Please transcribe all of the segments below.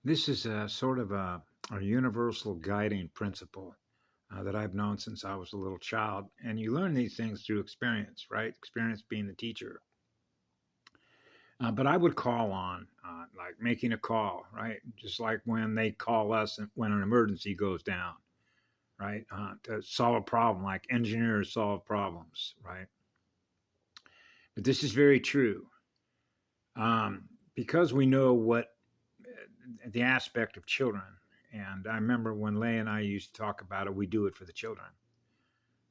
This is a sort of a universal guiding principle that I've known since I was a little child. And you learn these things through experience, right? Experience being the teacher. But I would call on, like making a call, right? Just like when they call us when an emergency goes down, right? To solve a problem, like engineers solve problems, right? But this is very true. Because we know what the aspect of children, and I remember when Leigh and I used to talk about it, we do it for the children.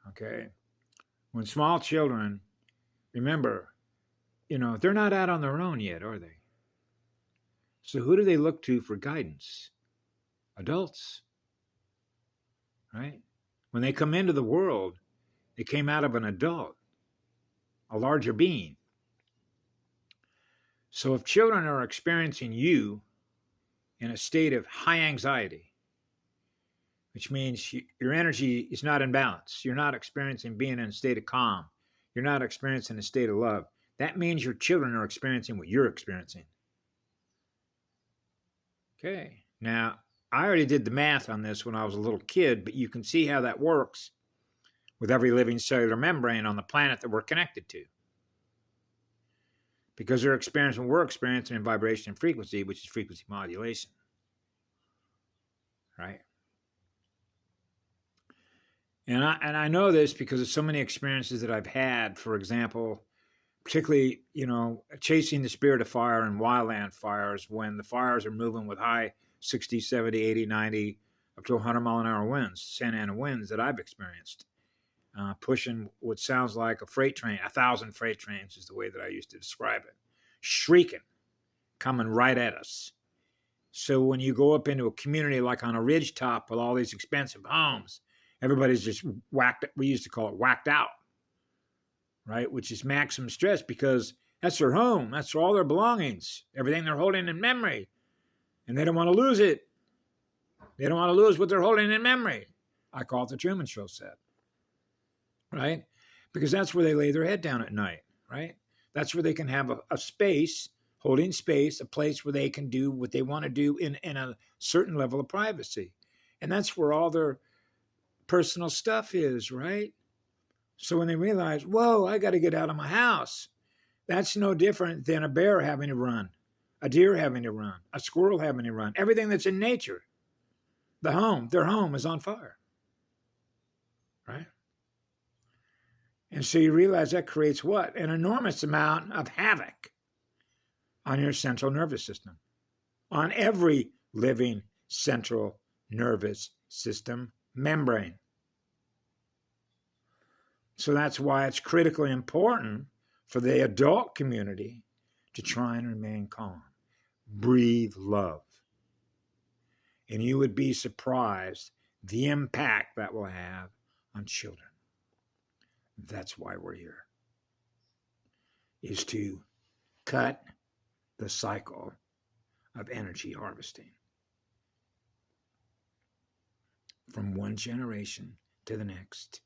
Okay. When small children, remember, they're not out on their own yet, are they? So who do they look to for guidance? Adults, right? When they come into the world, they came out of an adult, a larger being. So if children are experiencing you in a state of high anxiety, which means your energy is not in balance, you're not experiencing being in a state of calm, you're not experiencing a state of love, that means your children are experiencing what you're experiencing. Okay. Now, I already did the math on this when I was a little kid, but you can see how that works with every living cellular membrane on the planet that we're connected to. Because they're experiencing what we're experiencing in vibration and frequency, which is frequency modulation. Right? And I know this because of so many experiences that I've had. For example, particularly, chasing the spirit of fire in wildland fires when the fires are moving with high 60, 70, 80, 90, up to 100 mile an hour winds, Santa Ana winds that I've experienced. Pushing what sounds like a freight train, 1,000 freight trains is the way that I used to describe it, shrieking, coming right at us. So when you go up into a community like on a ridge top with all these expensive homes, everybody's just whacked, we used to call it whacked out, right? Which is maximum stress because that's their home. That's all their belongings, everything they're holding in memory. And they don't want to lose it. They don't want to lose what they're holding in memory. I call it the Truman Show set. Right? Because that's where they lay their head down at night, right? That's where they can have a space, holding space, a place where they can do what they want to do in a certain level of privacy. And that's where all their personal stuff is, right? So when they realize, whoa, I got to get out of my house, that's no different than a bear having to run, a deer having to run, a squirrel having to run. Everything that's in nature, their home is on fire, right? And so you realize that creates what? An enormous amount of havoc on your central nervous system, on every living central nervous system membrane. So that's why it's critically important for the adult community to try and remain calm. Breathe love. And you would be surprised the impact that will have on children. That's why we're here, is to cut the cycle of energy harvesting from one generation to the next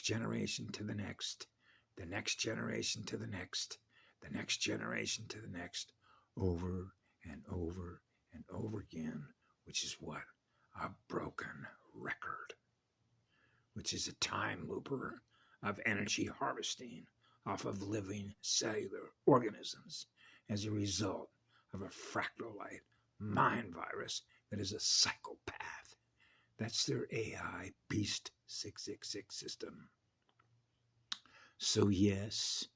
generation to the next, the next generation to the next, the next generation to the next, over and over and over again, which is what? A broken record, which is a time looper of energy harvesting off of living cellular organisms as a result of a fractal light mind virus that is a psychopath. That's their AI Beast 666 system. So yes,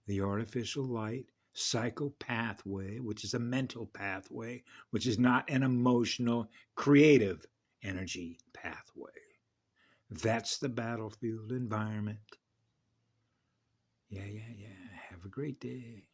the artificial light psychopathway, which is a mental pathway, which is not an emotional, creative energy pathway. That's the battlefield environment. Yeah. Have a great day.